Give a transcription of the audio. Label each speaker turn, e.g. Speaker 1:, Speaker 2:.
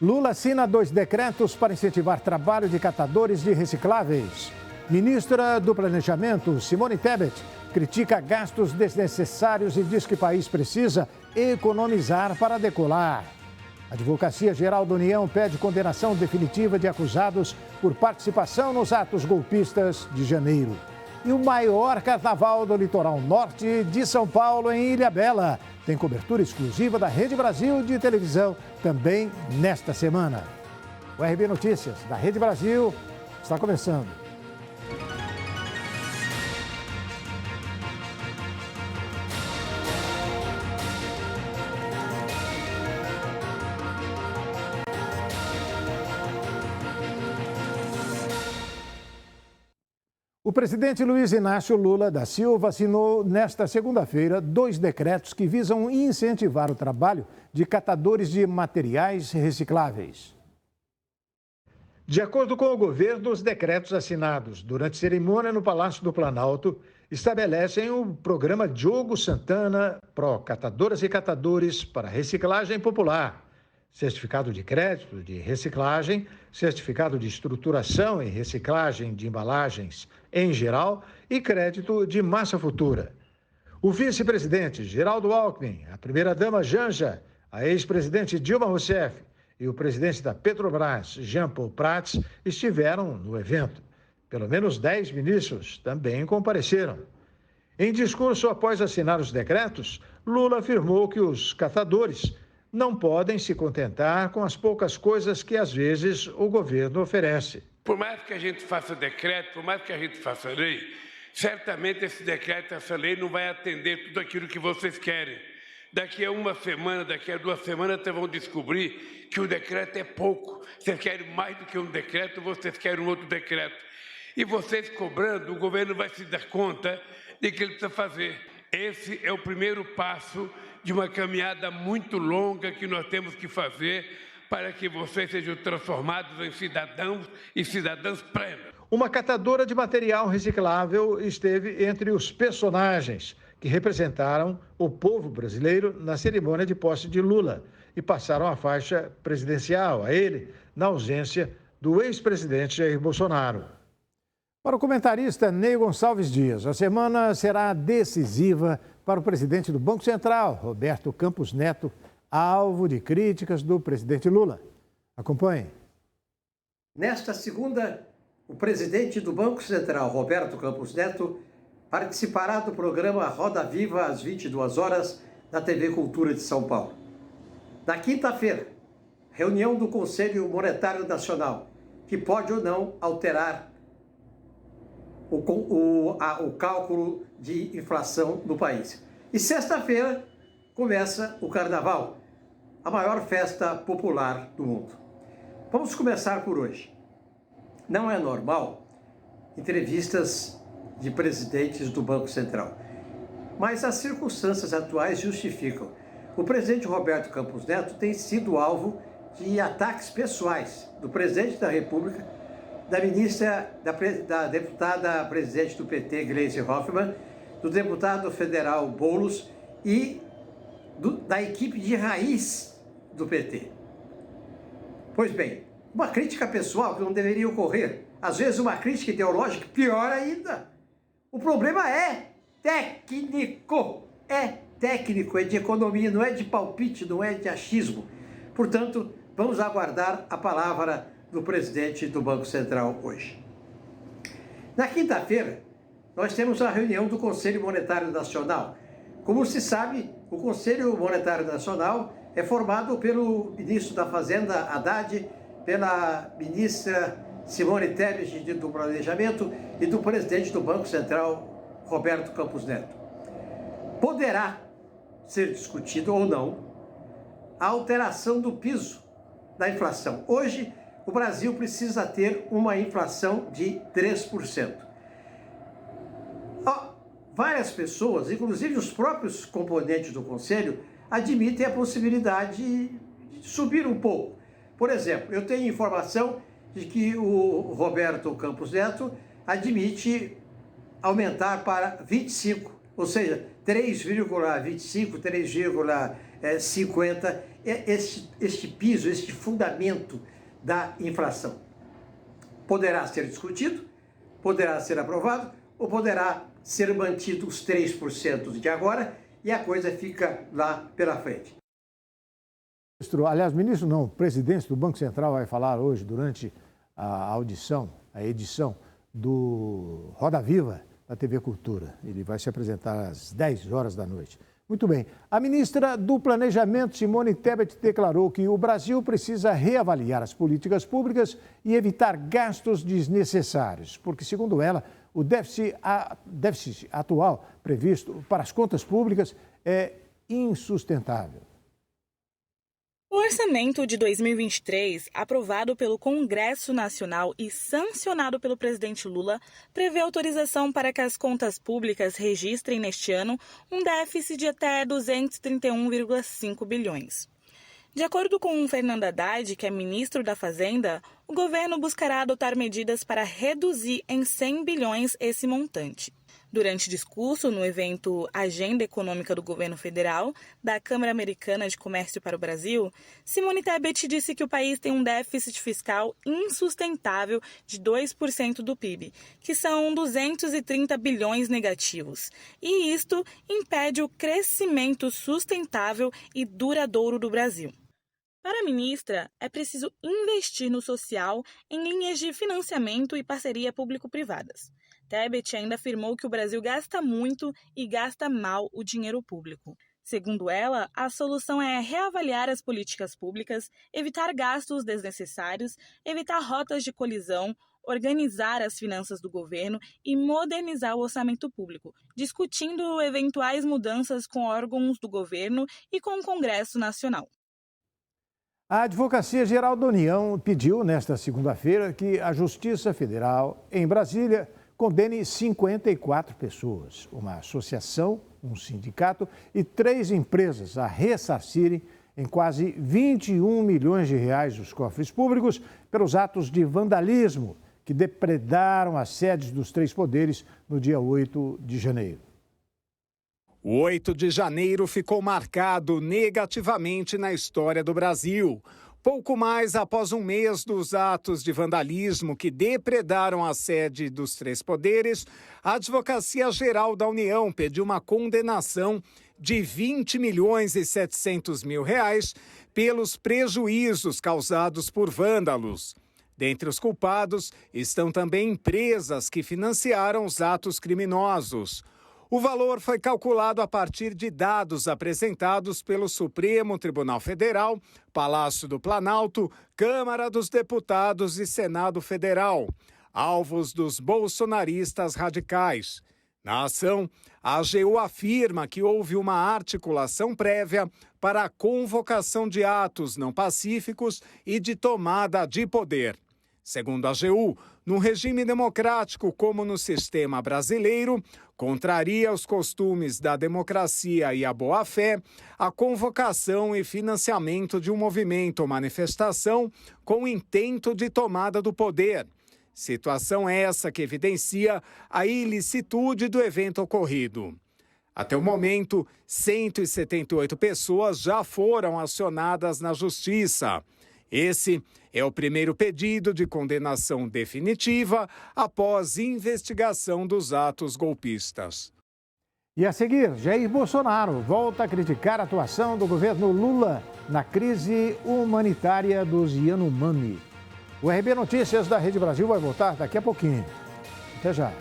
Speaker 1: Lula assina 2 decretos para incentivar trabalho de catadores de recicláveis. Ministra do Planejamento, Simone Tebet, critica gastos desnecessários e diz que o país precisa economizar para decolar. A Advocacia Geral da União pede condenação definitiva de acusados por participação nos atos golpistas de janeiro. E o maior carnaval do litoral norte de São Paulo, em Ilhabela, tem cobertura exclusiva da Rede Brasil de televisão também nesta semana. O RB Notícias da Rede Brasil está começando. O presidente Luiz Inácio Lula da Silva assinou nesta segunda-feira 2 decretos que visam incentivar o trabalho de catadores de materiais recicláveis. De acordo com o governo, os decretos assinados durante cerimônia no Palácio do Planalto estabelecem o programa Diogo Santana Pro Catadoras e Catadores para Reciclagem Popular, certificado de crédito de reciclagem, certificado de estruturação e reciclagem de embalagens em geral e crédito de massa futura. O vice-presidente Geraldo Alckmin, a primeira-dama Janja, a ex-presidente Dilma Rousseff e o presidente da Petrobras, Jean Paul Prats, estiveram no evento. Pelo menos 10 ministros também compareceram. Em discurso após assinar os decretos, Lula afirmou que os catadores não podem se contentar com as poucas coisas que, às vezes, o governo oferece.
Speaker 2: Por mais que a gente faça decreto, por mais que a gente faça lei, certamente esse decreto, essa lei não vai atender tudo aquilo que vocês querem. Daqui a uma semana, daqui a 2 semanas, vocês vão descobrir que o decreto é pouco. Vocês querem mais do que um decreto, vocês querem um outro decreto. E vocês cobrando, o governo vai se dar conta de que ele precisa fazer. Esse é o primeiro passo de uma caminhada muito longa que nós temos que fazer para que vocês sejam transformados em cidadãos e cidadãs plenas.
Speaker 1: Uma catadora de material reciclável esteve entre os personagens que representaram o povo brasileiro na cerimônia de posse de Lula e passaram a faixa presidencial a ele, na ausência do ex-presidente Jair Bolsonaro. Para o comentarista Ney Gonçalves Dias, a semana será decisiva para o presidente do Banco Central, Roberto Campos Neto, alvo de críticas do presidente Lula. Acompanhe.
Speaker 3: Nesta segunda, o presidente do Banco Central, Roberto Campos Neto, participará do programa Roda Viva às 22 horas na TV Cultura de São Paulo. Na quinta-feira, reunião do Conselho Monetário Nacional, que pode ou não alterar o cálculo de inflação no país. E sexta-feira começa o Carnaval, a maior festa popular do mundo. Vamos começar por hoje. Não é normal entrevistas de presidentes do Banco Central, mas as circunstâncias atuais justificam. O presidente Roberto Campos Neto tem sido alvo de ataques pessoais do presidente da República, da ministra, da deputada presidente do PT, Gleisi Hoffmann, do deputado federal Boulos e da equipe de raiz do PT. Pois bem, uma crítica pessoal que não deveria ocorrer, às vezes uma crítica ideológica, pior ainda. O problema é técnico, é de economia, não é de palpite, não é de achismo. Portanto, vamos aguardar a palavra do presidente do Banco Central hoje. Na quinta-feira, nós temos a reunião do Conselho Monetário Nacional. Como se sabe, o Conselho Monetário Nacional é formado pelo ministro da Fazenda, Haddad, pela ministra Simone Tebet do Planejamento e do presidente do Banco Central, Roberto Campos Neto. Poderá ser discutido ou não a alteração do piso da inflação. Hoje, o Brasil precisa ter uma inflação de 3%. Várias pessoas, inclusive os próprios componentes do Conselho, admitem a possibilidade de subir um pouco. Por exemplo, eu tenho informação de que o Roberto Campos Neto admite aumentar para 25, ou seja, 3,25, 3,50 este piso, este fundamento da inflação? Poderá ser discutido, poderá ser aprovado ou poderá ser mantido os 3% de agora e a coisa fica lá pela frente.
Speaker 1: Ministro não, o presidente do Banco Central vai falar hoje durante a edição do Roda Viva da TV Cultura. Ele vai se apresentar às 10 horas da noite. Muito bem. A ministra do Planejamento, Simone Tebet, declarou que o Brasil precisa reavaliar as políticas públicas e evitar gastos desnecessários, porque, segundo ela, o déficit atual previsto para as contas públicas é insustentável.
Speaker 4: O orçamento de 2023, aprovado pelo Congresso Nacional e sancionado pelo presidente Lula, prevê autorização para que as contas públicas registrem neste ano um déficit de até 231,5 bilhões. De acordo com Fernando Haddad, que é ministro da Fazenda, o governo buscará adotar medidas para reduzir em 100 bilhões esse montante. Durante discurso no evento Agenda Econômica do Governo Federal, da Câmara Americana de Comércio para o Brasil, Simone Tebet disse que o país tem um déficit fiscal insustentável de 2% do PIB, que são 230 bilhões negativos. E isto impede o crescimento sustentável e duradouro do Brasil. Para a ministra, é preciso investir no social em linhas de financiamento e parceria público-privadas. Tebet ainda afirmou que o Brasil gasta muito e gasta mal o dinheiro público. Segundo ela, a solução é reavaliar as políticas públicas, evitar gastos desnecessários, evitar rotas de colisão, organizar as finanças do governo e modernizar o orçamento público, discutindo eventuais mudanças com órgãos do governo e com o Congresso Nacional.
Speaker 1: A Advocacia Geral da União pediu, nesta segunda-feira, que a Justiça Federal, em Brasília, condene 54 pessoas, uma associação, um sindicato e 3 empresas a ressarcirem em quase 21 milhões de reais os cofres públicos pelos atos de vandalismo que depredaram as sedes dos 3 poderes no dia 8 de janeiro.
Speaker 5: O 8 de janeiro ficou marcado negativamente na história do Brasil. Pouco mais após um mês dos atos de vandalismo que depredaram a sede dos 3 poderes, a Advocacia Geral da União pediu uma condenação de 20 milhões e 700 mil reais pelos prejuízos causados por vândalos. Dentre os culpados estão também empresas que financiaram os atos criminosos. O valor foi calculado a partir de dados apresentados pelo Supremo Tribunal Federal, Palácio do Planalto, Câmara dos Deputados e Senado Federal, alvos dos bolsonaristas radicais. Na ação, a AGU afirma que houve uma articulação prévia para a convocação de atos não pacíficos e de tomada de poder. Segundo a AGU, no regime democrático como no sistema brasileiro, contraria os costumes da democracia e a boa-fé a convocação e financiamento de um movimento ou manifestação com intento de tomada do poder. Situação essa que evidencia a ilicitude do evento ocorrido. Até o momento, 178 pessoas já foram acionadas na Justiça. Esse é o primeiro pedido de condenação definitiva após investigação dos atos golpistas.
Speaker 1: E a seguir, Jair Bolsonaro volta a criticar a atuação do governo Lula na crise humanitária dos Yanomami. O RB Notícias da Rede Brasil vai voltar daqui a pouquinho. Até já.